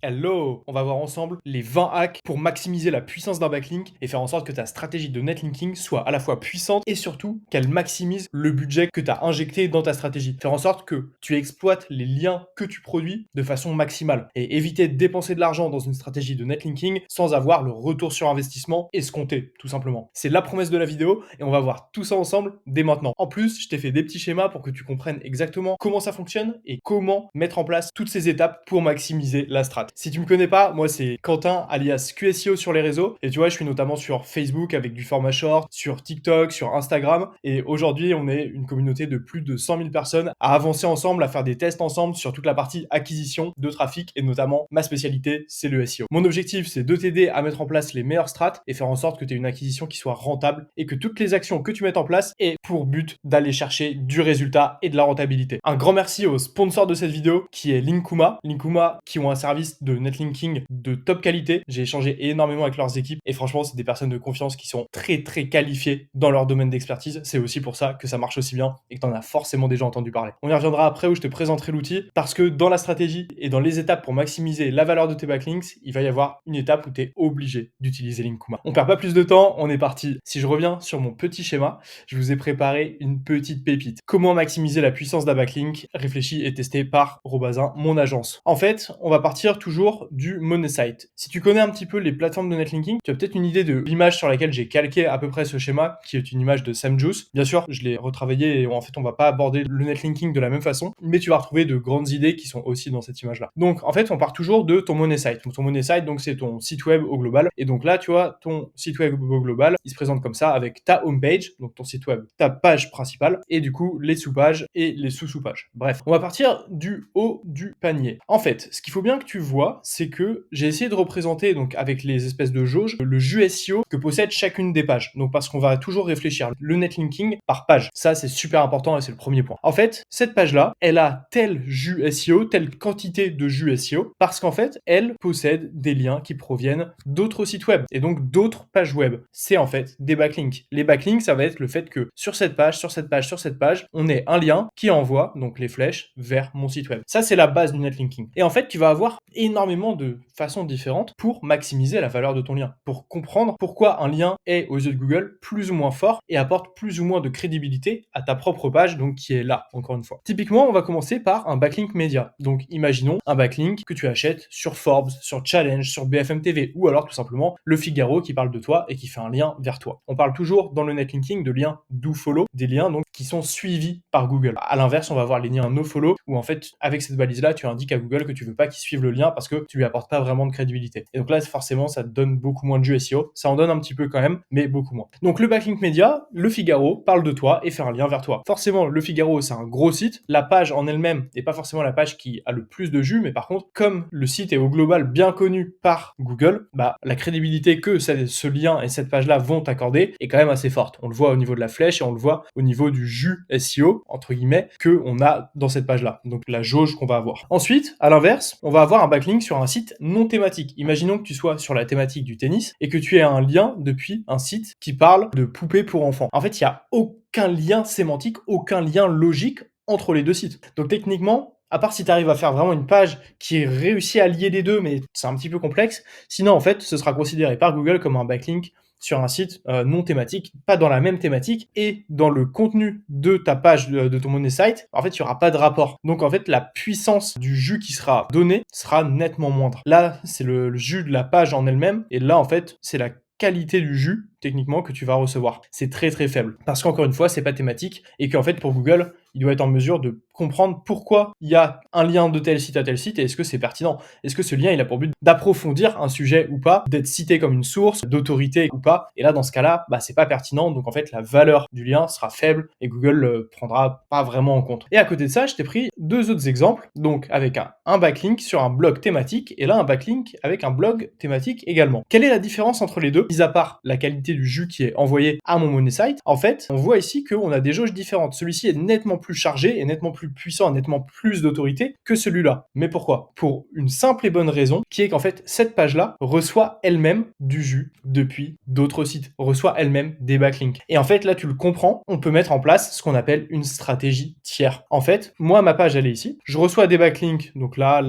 Hello! On va voir ensemble les 20 hacks pour maximiser la puissance d'un backlink et faire en sorte que ta stratégie de netlinking soit à la fois puissante et surtout qu'elle maximise le budget que tu as injecté dans ta stratégie. Faire en sorte que tu exploites les liens que tu produis de façon maximale et éviter de dépenser de l'argent dans une stratégie de netlinking sans avoir le retour sur investissement escompté, tout simplement. C'est la promesse de la vidéo et on va voir tout ça ensemble dès maintenant. En plus, je t'ai fait des petits schémas pour que tu comprennes exactement comment ça fonctionne et comment mettre en place toutes ces étapes pour maximiser la strat. Si tu me connais pas, moi c'est Quentin alias QSEO sur les réseaux et tu vois, je suis notamment sur Facebook avec du format short, sur TikTok, sur Instagram et aujourd'hui, on est une communauté de plus de 100 000 personnes à avancer ensemble, à faire des tests ensemble sur toute la partie acquisition de trafic et notamment ma spécialité, c'est le SEO. Mon objectif, c'est de t'aider à mettre en place les meilleures strats et faire en sorte que tu aies une acquisition qui soit rentable et que toutes les actions que tu mettes en place aient pour but d'aller chercher du résultat et de la rentabilité. Un grand merci au sponsor de cette vidéo qui est Linkuma. Linkuma qui ont un service de netlinking de top qualité. J'ai échangé énormément avec leurs équipes et franchement, c'est des personnes de confiance qui sont très qualifiées dans leur domaine d'expertise. C'est aussi pour ça que ça marche aussi bien et que tu en as forcément déjà entendu parler. On y reviendra après où je te présenterai l'outil parce que dans la stratégie et dans les étapes pour maximiser la valeur de tes backlinks, il va y avoir une étape où tu es obligé d'utiliser Linkuma. On perd pas plus de temps, on est parti. Si je reviens sur mon petit schéma, je vous ai préparé une petite pépite. Comment maximiser la puissance d'un backlink réfléchi et testé par Robazin, mon agence. En fait, on va partir toujours du money site. Si tu connais un petit peu les plateformes de netlinking, tu as peut-être une idée de l'image sur laquelle j'ai calqué à peu près ce schéma, qui est une image de Sam Juice. Bien sûr, je l'ai retravaillé et en fait, on va pas aborder le netlinking de la même façon, mais tu vas retrouver de grandes idées qui sont aussi dans cette image-là. Donc, en fait, on part toujours de ton money site. Ton money site, donc, c'est ton site web au global. Et donc là, tu vois, ton site web au global, il se présente comme ça avec ta homepage, donc ton site web, ta page principale, et du coup, les sous-pages et les sous-sous-pages. Bref, on va partir du haut du panier. En fait, ce qu'il faut bien que tu vois, c'est que j'ai essayé de représenter, donc avec les espèces de jauges, le jus SEO que possède chacune des pages. Donc parce qu'on va toujours réfléchir le netlinking par page. Ça, c'est super important et c'est le premier point. En fait, cette page-là, elle a tel jus SEO, telle quantité de jus SEO, parce qu'en fait, elle possède des liens qui proviennent d'autres sites web et donc d'autres pages web. C'est en fait des backlinks. Les backlinks, ça va être le fait que sur cette page, on ait un lien qui envoie donc les flèches vers mon site web. Ça, c'est la base du netlinking. Et en fait, tu vas avoir énormément de façons différentes pour maximiser la valeur de ton lien, pour comprendre pourquoi un lien est aux yeux de Google plus ou moins fort et apporte plus ou moins de crédibilité à ta propre page, donc qui est là, encore une fois. Typiquement, on va commencer par un backlink média. Donc, imaginons un backlink que tu achètes sur Forbes, sur Challenge, sur BFM TV, ou alors tout simplement Le Figaro qui parle de toi et qui fait un lien vers toi. On parle toujours dans le netlinking de liens do follow, des liens donc qui sont suivis par Google. À l'inverse, on va avoir les liens no follow où en fait, avec cette balise-là, tu indiques à Google que tu veux pas qu'il suive le lien parce que tu lui apportes pas vraiment de crédibilité. Et donc là, forcément, ça te donne beaucoup moins de jus SEO. Ça en donne un petit peu quand même, mais beaucoup moins. Donc le backlink média, Le Figaro parle de toi et fait un lien vers toi. Forcément, Le Figaro, c'est un gros site. La page en elle-même n'est pas forcément la page qui a le plus de jus, mais par contre, comme le site est au global bien connu par Google, bah, la crédibilité que ce lien et cette page-là vont t'accorder est quand même assez forte. On le voit au niveau de la flèche et on le voit au niveau du jus SEO, entre guillemets, qu'on a dans cette page-là. Donc la jauge qu'on va avoir. Ensuite, à l'inverse, on va avoir un backlink sur un site non thématique. Imaginons que tu sois sur la thématique du tennis et que tu aies un lien depuis un site qui parle de poupées pour enfants. En fait, il n'y a aucun lien sémantique, aucun lien logique entre les deux sites. Donc techniquement, à part si tu arrives à faire vraiment une page qui réussit à lier les deux, mais c'est un petit peu complexe, sinon en fait, ce sera considéré par Google comme un backlink sur un site non thématique, pas dans la même thématique, et dans le contenu de ta page de ton money site, en fait, il n'y aura pas de rapport. Donc, en fait, la puissance du jus qui sera donné sera nettement moindre. Là, c'est le jus de la page en elle-même, et là, en fait, c'est la qualité du jus, techniquement, que tu vas recevoir. C'est très faible. Parce qu'encore une fois, c'est pas thématique, et qu'en fait, pour Google, il doit être en mesure de comprendre pourquoi il y a un lien de tel site à tel site et est-ce que c'est pertinent. Est-ce que ce lien, il a pour but d'approfondir un sujet ou pas, d'être cité comme une source, d'autorité ou pas. Et là, dans ce cas-là, bah, c'est pas pertinent. Donc, en fait, la valeur du lien sera faible et Google le prendra pas vraiment en compte. Et à côté de ça, je t'ai pris deux autres exemples. Donc, avec un backlink sur un blog thématique et là, un backlink avec un blog thématique également. Quelle est la différence entre les deux? Mis à part la qualité du jus qui est envoyé à mon money site, en fait, on voit ici qu'on a des jauges différentes. Celui-ci est nettement plus chargé et nettement plus puissant, nettement plus d'autorité que celui-là. Mais pourquoi? Pour une simple et bonne raison, qui est qu'en fait, cette page-là reçoit elle-même du jus depuis d'autres sites, reçoit elle-même des backlinks. Et en fait, là, tu le comprends, on peut mettre en place ce qu'on appelle une stratégie tiers. En fait, moi, ma page, elle est ici. Je reçois des backlinks, donc là,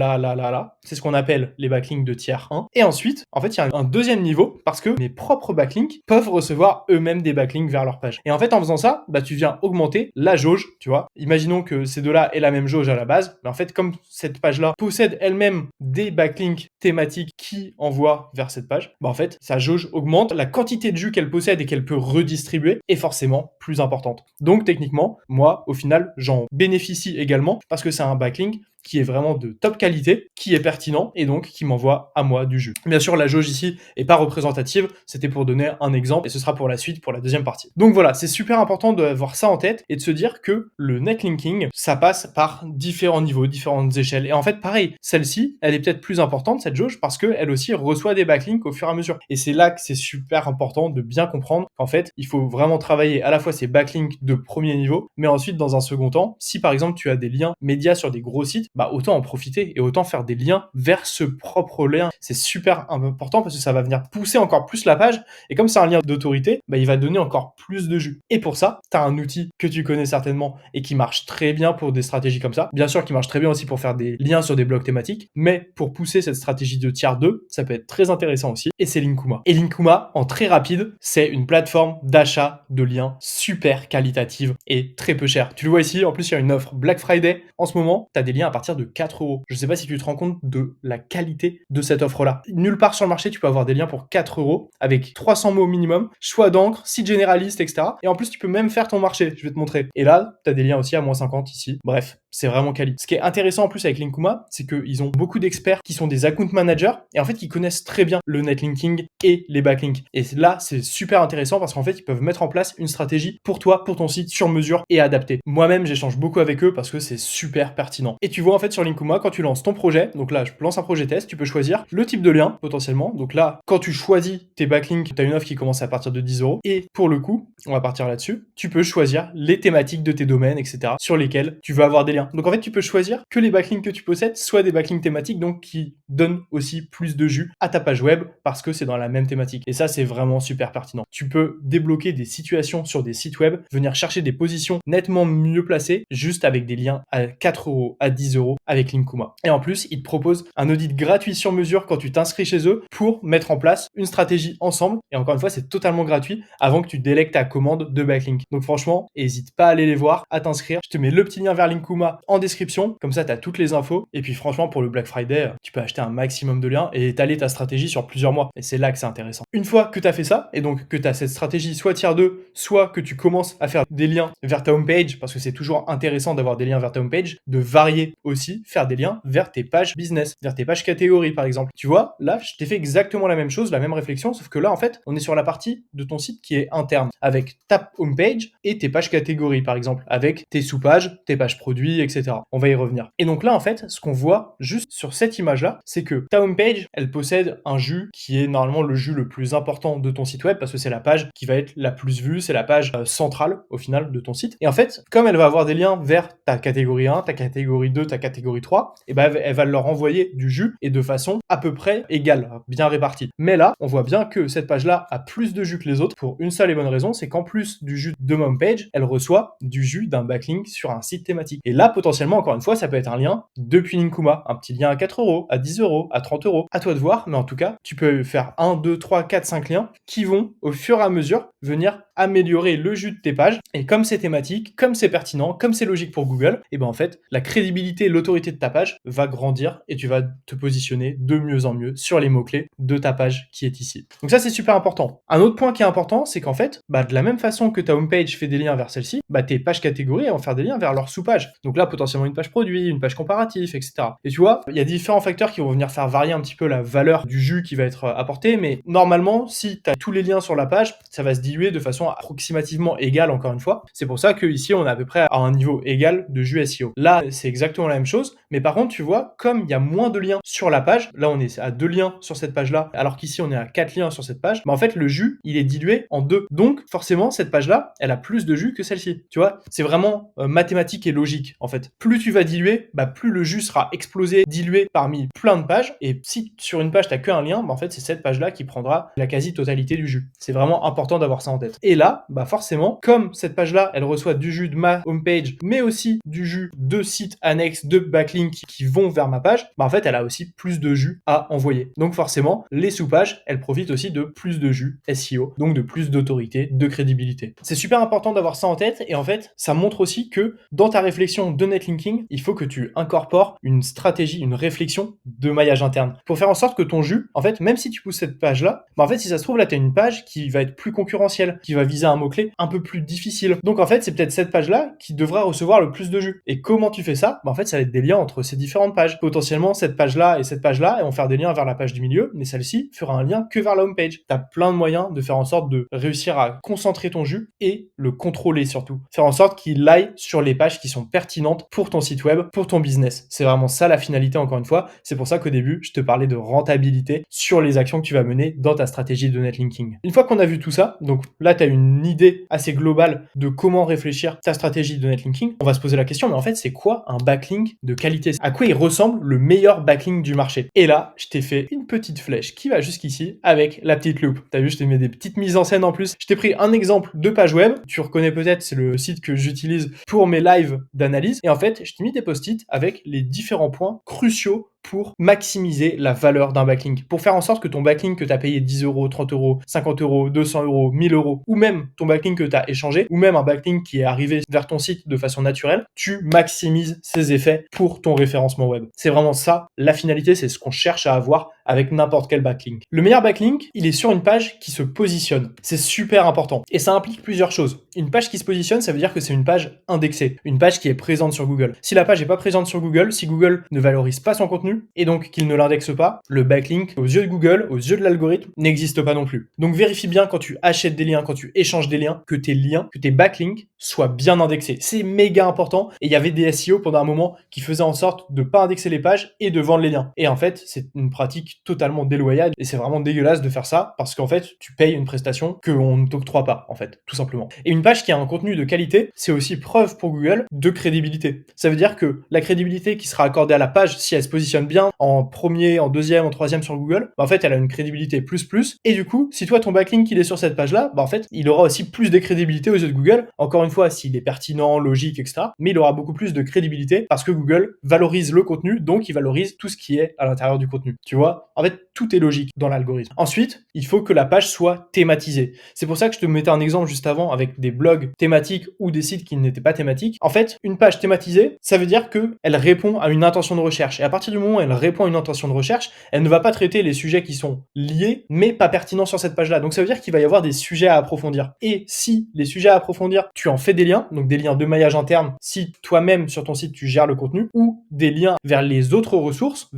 C'est ce qu'on appelle les backlinks de tiers 1. Et ensuite, en fait, il y a un deuxième niveau parce que mes propres backlinks peuvent recevoir eux-mêmes des backlinks vers leur page. Et en fait, en faisant ça, tu viens augmenter la jauge, tu vois. Imaginons que ces deux-là aient la même jauge à la base, mais en fait, comme cette page-là possède elle-même des backlinks thématiques qui envoient vers cette page, en fait, sa jauge augmente, la quantité de jus qu'elle possède et qu'elle peut redistribuer est forcément plus importante. Donc, techniquement, moi, au final, j'en bénéficie également parce que c'est un backlink qui est vraiment de top qualité, qui est pertinent et donc qui m'envoie à moi du jus. Bien sûr, la jauge ici est pas représentative, c'était pour donner un exemple et ce sera pour la suite, pour la deuxième partie. Donc voilà, c'est super important d'avoir ça en tête et de se dire que le netlinking, ça passe par différents niveaux, différentes échelles. Et en fait, pareil, celle-ci, elle est peut-être plus importante, cette jauge, parce qu'elle aussi reçoit des backlinks au fur et à mesure. Et c'est là que c'est super important de bien comprendre qu'en fait, il faut vraiment travailler à la fois ces backlinks de premier niveau, mais ensuite, dans un second temps, si par exemple tu as des liens médias sur des gros sites, autant en profiter et autant faire des liens vers ce propre lien. C'est super important parce que ça va venir pousser encore plus la page et comme c'est un lien d'autorité, il va donner encore plus de jus. Et pour ça, tu as un outil que tu connais certainement et qui marche très bien pour des stratégies comme ça. Bien sûr, qui marche très bien aussi pour faire des liens sur des blogs thématiques, mais pour pousser cette stratégie de tiers 2, ça peut être très intéressant aussi et c'est Linkuma. Et Linkuma, en très rapide, c'est une plateforme d'achat de liens super qualitative et très peu chère. Tu le vois ici, en plus il y a une offre Black Friday. En ce moment, tu as des liens à partir de 4 euros. Je sais pas si tu te rends compte de la qualité de cette offre-là. Nulle part sur le marché, tu peux avoir des liens pour 4 euros avec 300 mots au minimum, choix d'encre, site généraliste, etc. Et en plus, tu peux même faire ton marché. Je vais te montrer. Et là, tu as des liens aussi à moins 50 ici. Bref, c'est vraiment quali. Ce qui est intéressant en plus avec Linkuma, c'est qu'ils ont beaucoup d'experts qui sont des account managers et en fait, ils connaissent très bien le netlinking et les backlinks. Et là, c'est super intéressant parce qu'en fait, ils peuvent mettre en place une stratégie pour toi, pour ton site, sur mesure et adaptée. Moi-même, j'échange beaucoup avec eux parce que c'est super pertinent. Et tu vois, en fait, sur Linkuma, quand tu lances ton projet, donc là, je lance un projet test, tu peux choisir le type de lien, potentiellement. Donc là, quand tu choisis tes backlinks, tu as une offre qui commence à partir de 10 euros. Et pour le coup, on va partir là-dessus, tu peux choisir les thématiques de tes domaines, etc., sur lesquels tu veux avoir des liens. Donc en fait, tu peux choisir que les backlinks que tu possèdes soient des backlinks thématiques, donc qui donnent aussi plus de jus à ta page web parce que c'est dans la même thématique. Et ça, c'est vraiment super pertinent. Tu peux débloquer des situations sur des sites web, venir chercher des positions nettement mieux placées, juste avec des liens à 4 euros, à 10 euros avec Linkuma. Et en plus, ils te proposent un audit gratuit sur mesure quand tu t'inscris chez eux pour mettre en place une stratégie ensemble. Et encore une fois, c'est totalement gratuit avant que tu délègues ta commande de backlink. Donc franchement, n'hésite pas à aller les voir, à t'inscrire. Je te mets le petit lien vers Linkuma en description. Comme ça, tu as toutes les infos. Et puis franchement, pour le Black Friday, tu peux acheter un maximum de liens et étaler ta stratégie sur plusieurs mois. Et c'est là que c'est intéressant. Une fois que tu as fait ça, et donc que tu as cette stratégie soit tier 2, soit que tu commences à faire des liens vers ta homepage, parce que c'est toujours intéressant d'avoir des liens vers ta homepage, de varier aussi, faire des liens vers tes pages business, vers tes pages catégories par exemple. Tu vois, là, je t'ai fait exactement la même chose, la même réflexion, sauf que là, en fait, on est sur la partie de ton site qui est interne, avec ta homepage et tes pages catégories par exemple, avec tes sous-pages, tes pages produits, etc. On va y revenir. Et donc là, en fait, ce qu'on voit juste sur cette image-là, c'est que ta homepage, elle possède un jus qui est normalement le jus le plus important de ton site web, parce que c'est la page qui va être la plus vue, c'est la page centrale au final de ton site. Et en fait, comme elle va avoir des liens vers ta catégorie 1, ta catégorie 2, ta catégorie 3, et elle va leur envoyer du jus et de façon à peu près égale, bien répartie. Mais là, on voit bien que cette page-là a plus de jus que les autres pour une seule et bonne raison, c'est qu'en plus du jus de ma homepage, elle reçoit du jus d'un backlink sur un site thématique. Et là, potentiellement, encore une fois, ça peut être un lien depuis Linkuma, un petit lien à 4 euros, à 10 euros, à 30 euros. À toi de voir, mais en tout cas, tu peux faire 1, 2, 3, 4, 5 liens qui vont, au fur et à mesure, venir améliorer le jus de tes pages. Et comme c'est thématique, comme c'est pertinent, comme c'est logique pour Google, et ben en fait, la crédibilité et l'autorité de ta page va grandir et tu vas te positionner de mieux en mieux sur les mots-clés de ta page qui est ici. Donc ça, c'est super important. Un autre point qui est important, c'est qu'en fait, de la même façon que ta homepage fait des liens vers celle-ci, tes pages catégories elles vont faire des liens vers leur sous-page. Donc là, potentiellement une page produit, une page comparatif, etc. Et tu vois, il y a différents facteurs qui vont venir faire varier un petit peu la valeur du jus qui va être apporté, mais normalement, si tu as tous les liens sur la page, ça va se diluer de façon approximativement égale, encore une fois. C'est pour ça qu'ici, on est à peu près à un niveau égal de jus SEO. Là, c'est exactement la même chose, mais par contre, tu vois, comme il y a moins de liens sur la page, là, on est à 2 liens sur cette page-là, alors qu'ici, on est à 4 liens sur cette page, en fait, le jus, il est dilué en 2. Donc, forcément, cette page-là, elle a plus de jus que celle-ci. Tu vois, c'est vraiment mathématique et logique. En en fait. Plus tu vas diluer, plus le jus sera explosé, dilué parmi plein de pages. Et si sur une page, tu n'as qu'un lien, en fait, c'est cette page-là qui prendra la quasi-totalité du jus. C'est vraiment important d'avoir ça en tête. Et là, forcément, comme cette page-là, elle reçoit du jus de ma homepage, mais aussi du jus de sites annexes, de backlinks qui vont vers ma page, en fait, elle a aussi plus de jus à envoyer. Donc forcément, les sous-pages, elles profitent aussi de plus de jus SEO, donc de plus d'autorité, de crédibilité. C'est super important d'avoir ça en tête, et en fait, ça montre aussi que dans ta réflexion de netlinking, il faut que tu incorpores une stratégie, une réflexion de maillage interne, pour faire en sorte que ton jus, en fait, même si tu pousses cette page-là, en fait, si ça se trouve, là, tu as une page qui va être plus concurrentielle, qui va viser un mot-clé un peu plus difficile. Donc en fait, c'est peut-être cette page-là qui devra recevoir le plus de jus. Et comment tu fais ça? En fait, ça va être des liens entre ces différentes pages. Potentiellement, cette page-là, elles vont faire des liens vers la page du milieu, mais celle-ci fera un lien que vers la homepage. Tu as plein de moyens de faire en sorte de réussir à concentrer ton jus et le contrôler surtout. Faire en sorte qu'il aille sur les pages qui sont pertinentes pour ton site web, pour ton business. C'est vraiment ça la finalité, encore une fois. C'est pour ça qu'au début, je te parlais de rentabilité sur les actions que tu vas mener dans ta stratégie de netlinking. Une fois qu'on a vu tout ça, donc là, tu as une idée assez globale de comment réfléchir ta stratégie de netlinking. On va se poser la question, mais en fait, c'est quoi un backlink de qualité? À quoi il ressemble le meilleur backlink du marché? Et là, je t'ai fait une petite flèche qui va jusqu'ici avec la petite loupe. T'as vu, je t'ai mis des petites mises en scène en plus. Je t'ai pris un exemple de page web. Tu reconnais peut-être, c'est le site que j'utilise pour mes lives d'analyse. Et en fait, je t'ai mis des post-it avec les différents points cruciaux pour maximiser la valeur d'un backlink. Pour faire en sorte que ton backlink que tu as payé 10 euros, 30 euros, 50 euros, 200 euros, 1000 euros, ou même ton backlink que tu as échangé, ou même un backlink qui est arrivé vers ton site de façon naturelle, tu maximises ses effets pour ton référencement web. C'est vraiment ça, la finalité, c'est ce qu'on cherche à avoir avec n'importe quel backlink. Le meilleur backlink, il est sur une page qui se positionne. C'est super important. Et ça implique plusieurs choses. Une page qui se positionne, ça veut dire que c'est une page indexée, une page qui est présente sur Google. Si la page n'est pas présente sur Google, si Google ne valorise pas son contenu, et donc qu'il ne l'indexe pas, le backlink, aux yeux de Google, aux yeux de l'algorithme, n'existe pas non plus. Donc vérifie bien quand tu achètes des liens, quand tu échanges des liens, que tes backlinks soient bien indexés. C'est méga important. Et il y avait des SEO pendant un moment qui faisaient en sorte de pas indexer les pages et de vendre les liens. Et en fait, c'est une pratique totalement déloyale et c'est vraiment dégueulasse de faire ça parce qu'en fait, tu payes une prestation qu'on ne t'octroie pas, en fait, tout simplement. Et une page qui a un contenu de qualité, c'est aussi preuve pour Google de crédibilité. Ça veut dire que la crédibilité qui sera accordée à la page, si elle se positionne bien en premier, en deuxième, en troisième sur Google, en fait, elle a une crédibilité plus. Et du coup, si toi, ton backlink, il est sur cette page-là, en fait, il aura aussi plus de crédibilité aux yeux de Google. Encore une fois, s'il est pertinent, logique, etc. Mais il aura beaucoup plus de crédibilité parce que Google valorise le contenu, donc il valorise tout ce qui est à l'intérieur du contenu. Tu vois? En fait, tout est logique dans l'algorithme. Ensuite, il faut que la page soit thématisée. C'est pour ça que je te mettais un exemple juste avant avec des blogs thématiques ou des sites qui n'étaient pas thématiques. En fait, une page thématisée, ça veut dire qu'elle répond à une intention de recherche. Et à partir du moment où elle répond à une intention de recherche, elle ne va pas traiter les sujets qui sont liés, mais pas pertinents sur cette page-là. Donc ça veut dire qu'il va y avoir des sujets à approfondir. Et si les sujets à approfondir, tu en fais des liens, donc des liens de maillage interne, si toi-même sur ton site tu gères le contenu, ou des liens vers les autres ressources,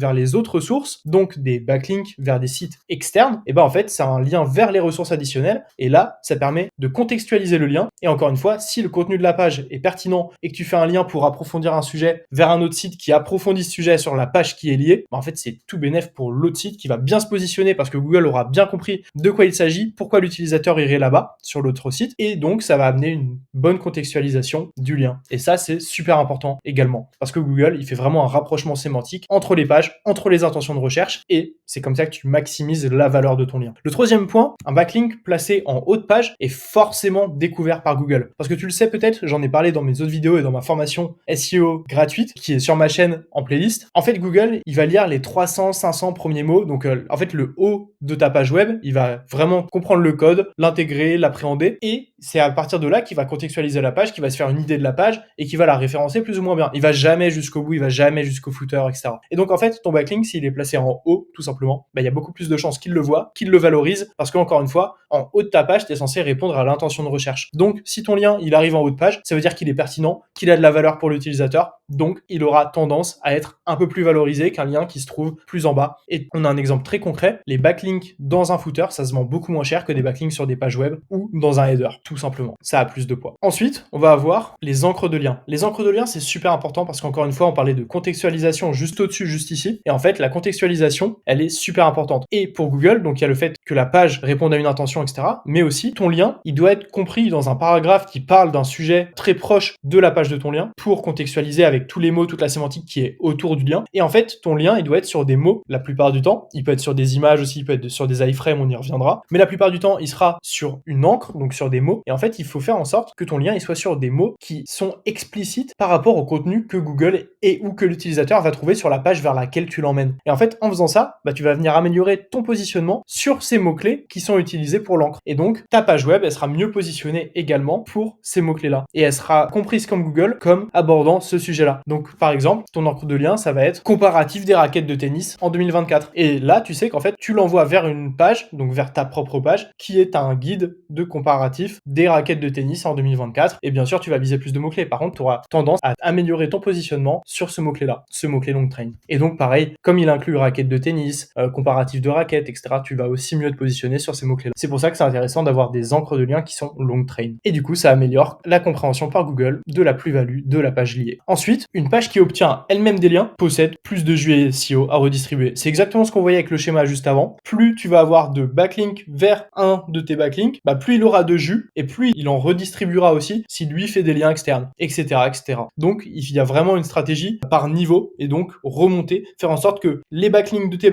donc des backlinks vers des sites externes, et ben en fait c'est un lien vers les ressources additionnelles, et là ça permet de contextualiser le lien. Et encore une fois, si le contenu de la page est pertinent et que tu fais un lien pour approfondir un sujet vers un autre site qui approfondit ce sujet sur la page qui est liée, en fait c'est tout bénef pour l'autre site qui va bien se positionner parce que Google aura bien compris de quoi il s'agit, pourquoi l'utilisateur irait là-bas sur l'autre site, et donc ça va amener une bonne contextualisation du lien. Et ça c'est super important également parce que Google il fait vraiment un rapprochement sémantique entre les pages, entre les intentions de recherche, et c'est comme ça que tu maximises la valeur de ton lien. Le troisième point, un backlink placé en haut de page est forcément découvert par Google. Parce que tu le sais peut-être, j'en ai parlé dans mes autres vidéos et dans ma formation SEO gratuite qui est sur ma chaîne en playlist. En fait, Google, il va lire les 300, 500 premiers mots. Donc, en fait, le haut de ta page web, il va vraiment comprendre le code, l'intégrer, l'appréhender. Et c'est à partir de là qu'il va contextualiser la page, qu'il va se faire une idée de la page et qu'il va la référencer plus ou moins bien. Il va jamais jusqu'au bout, il va jamais jusqu'au footer, etc. Et donc, en fait, ton backlink, s'il est placé en haut, tout simplement, il y a beaucoup plus de chances qu'il le voit, qu'il le valorise, parce qu'encore une fois, en haut de ta page, tu es censé répondre à l'intention de recherche. Donc, si ton lien, il arrive en haut de page, ça veut dire qu'il est pertinent, qu'il a de la valeur pour l'utilisateur, donc il aura tendance à être un peu plus valorisé qu'un lien qui se trouve plus en bas. Et on a un exemple très concret, les backlinks dans un footer, ça se vend beaucoup moins cher que des backlinks sur des pages web ou dans un header, tout simplement. Ça a plus de poids. Ensuite, on va avoir les encres de liens. Les encres de liens, c'est super important parce qu'encore une fois, on parlait de contextualisation juste au-dessus, juste ici. Et en fait, la contextualisation, elle est super importante. Et pour Google, donc il y a le fait que la page réponde à une intention, etc. Mais aussi, ton lien, il doit être compris dans un paragraphe qui parle d'un sujet très proche de la page de ton lien pour contextualiser avec avec tous les mots, toute la sémantique qui est autour du lien. Et en fait, ton lien, il doit être sur des mots la plupart du temps. Il peut être sur des images aussi, il peut être sur des iframes, on y reviendra. Mais la plupart du temps, il sera sur une encre, donc sur des mots. Et en fait, il faut faire en sorte que ton lien, il soit sur des mots qui sont explicites par rapport au contenu que Google et ou que l'utilisateur va trouver sur la page vers laquelle tu l'emmènes. Et en fait, en faisant ça, tu vas venir améliorer ton positionnement sur ces mots-clés qui sont utilisés pour l'encre. Et donc, ta page web, elle sera mieux positionnée également pour ces mots-clés-là. Et elle sera comprise comme Google comme abordant ce sujet-là. Donc, par exemple, ton encre de lien, ça va être comparatif des raquettes de tennis en 2024. Et là, tu sais qu'en fait, tu l'envoies vers une page, donc vers ta propre page, qui est un guide de comparatif des raquettes de tennis en 2024. Et bien sûr, tu vas viser plus de mots-clés. Par contre, tu auras tendance à améliorer ton positionnement sur ce mot-clé-là, ce mot-clé long train. Et donc, pareil, comme il inclut raquettes de tennis, comparatif de raquettes, etc., tu vas aussi mieux te positionner sur ces mots-clés-là. C'est pour ça que c'est intéressant d'avoir des encres de lien qui sont long train. Et du coup, ça améliore la compréhension par Google de la plus-value de la page liée. Ensuite, une page qui obtient elle-même des liens possède plus de jus SEO à redistribuer. C'est exactement ce qu'on voyait avec le schéma juste avant. Plus tu vas avoir de backlinks vers un de tes backlinks, plus il aura de jus et plus il en redistribuera aussi s'il lui fait des liens externes, etc., etc. Donc, il y a vraiment une stratégie par niveau et donc remonter, faire en sorte que les backlinks de tes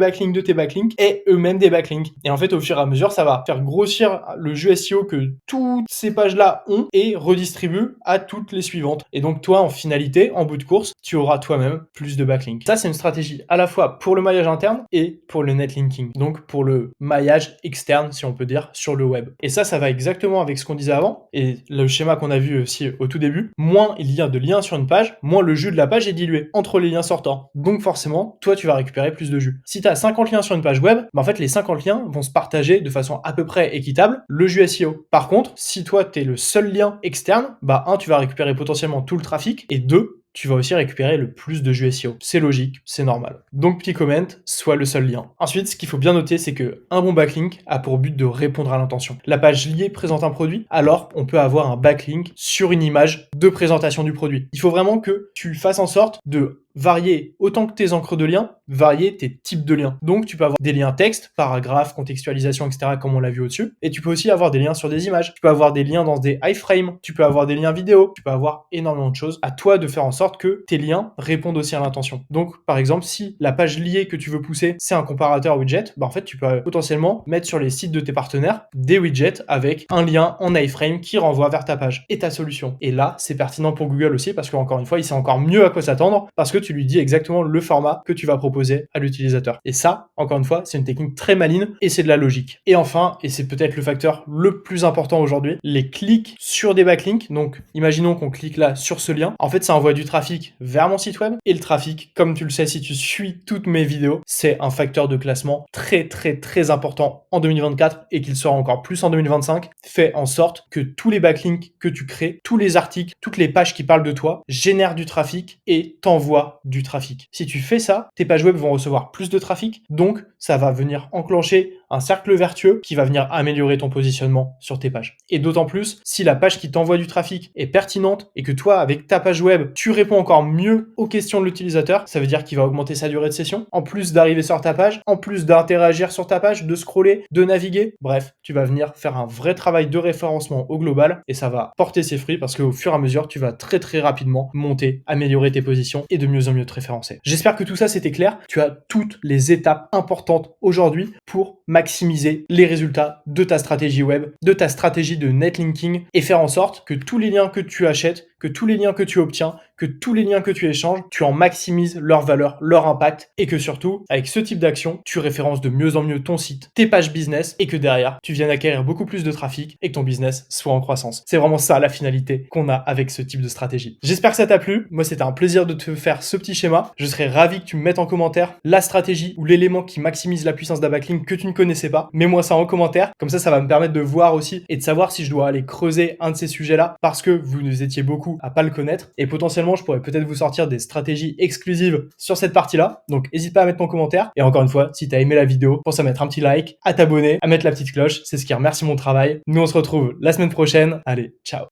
backlinks aient eux-mêmes des backlinks. Et en fait, au fur et à mesure, ça va faire grossir le jus SEO que toutes ces pages-là ont et redistribue à toutes les suivantes. Et donc, toi, en finalité, en bout de course, tu auras toi-même plus de backlinks. Ça, c'est une stratégie à la fois pour le maillage interne et pour le netlinking. Donc, pour le maillage externe, si on peut dire, sur le web. Et ça va exactement avec ce qu'on disait avant et le schéma qu'on a vu aussi au tout début. Moins il y a de liens sur une page, moins le jus de la page est dilué entre les liens sortants. Donc, forcément, toi, tu vas récupérer plus de jus. Si tu as 50 liens sur une page web, en fait, les 50 liens vont se partager de façon à peu près équitable le jus SEO. Par contre, si toi, tu es le seul lien externe, tu vas récupérer potentiellement tout le trafic et 2, tu vas aussi récupérer le plus de jus SEO. C'est logique, c'est normal. Donc, petit comment, soit le seul lien. Ensuite, ce qu'il faut bien noter, c'est que un bon backlink a pour but de répondre à l'intention. La page liée présente un produit, alors on peut avoir un backlink sur une image de présentation du produit. Il faut vraiment que tu fasses en sorte de varier autant que tes encres de liens, varier tes types de liens. Donc, tu peux avoir des liens texte, paragraphes, contextualisation, etc., comme on l'a vu au-dessus. Et tu peux aussi avoir des liens sur des images. Tu peux avoir des liens dans des iframes. Tu peux avoir des liens vidéo. Tu peux avoir énormément de choses. À toi de faire en sorte que tes liens répondent aussi à l'intention. Donc, par exemple, si la page liée que tu veux pousser, c'est un comparateur widget, en fait, tu peux potentiellement mettre sur les sites de tes partenaires des widgets avec un lien en iframe qui renvoie vers ta page et ta solution. Et là, c'est pertinent pour Google aussi parce qu'encore une fois, il sait encore mieux à quoi s'attendre parce que tu lui dis exactement le format que tu vas proposer à l'utilisateur. Et ça, encore une fois, c'est une technique très maligne et c'est de la logique. Et enfin, et c'est peut-être le facteur le plus important aujourd'hui, les clics sur des backlinks. Donc, imaginons qu'on clique là sur ce lien. En fait, ça envoie du trafic vers mon site web. Et le trafic, comme tu le sais si tu suis toutes mes vidéos, c'est un facteur de classement très, très, très important en 2024 et qu'il sera encore plus en 2025. Fais en sorte que tous les backlinks que tu crées, tous les articles, toutes les pages qui parlent de toi génèrent du trafic et t'envoient du trafic. Si tu fais ça, tes pages web vont recevoir plus de trafic, donc ça va venir enclencher un cercle vertueux qui va venir améliorer ton positionnement sur tes pages. Et d'autant plus, si la page qui t'envoie du trafic est pertinente et que toi, avec ta page web, tu réponds encore mieux aux questions de l'utilisateur, ça veut dire qu'il va augmenter sa durée de session, en plus d'arriver sur ta page, en plus d'interagir sur ta page, de scroller, de naviguer. Bref, tu vas venir faire un vrai travail de référencement au global et ça va porter ses fruits parce qu'au fur et à mesure, tu vas très très rapidement monter, améliorer tes positions et de mieux en mieux te référencer. J'espère que tout ça c'était clair. Tu as toutes les étapes importantes aujourd'hui pour maximiser les résultats de ta stratégie web, de ta stratégie de netlinking et faire en sorte que tous les liens que tu achètes, que tous les liens que tu obtiens, que tous les liens que tu échanges, tu en maximises leur valeur, leur impact et que surtout, avec ce type d'action, tu références de mieux en mieux ton site, tes pages business et que derrière, tu viennes acquérir beaucoup plus de trafic et que ton business soit en croissance. C'est vraiment ça la finalité qu'on a avec ce type de stratégie. J'espère que ça t'a plu. Moi, c'était un plaisir de te faire ce petit schéma. Je serais ravi que tu me mettes en commentaire la stratégie ou l'élément qui maximise la puissance d'un backlink que tu ne connaissais pas. Mets-moi ça en commentaire. Comme ça va me permettre de voir aussi et de savoir si je dois aller creuser un de ces sujets-là parce que vous nous étiez beaucoup à pas le connaître et potentiellement je pourrais peut-être vous sortir des stratégies exclusives sur cette partie-là. Donc n'hésite pas à mettre ton commentaire et encore une fois, si t'as aimé la vidéo, pense à mettre un petit like, à t'abonner, à mettre la petite cloche, c'est ce qui remercie mon travail. Nous on se retrouve la semaine prochaine. Allez, ciao.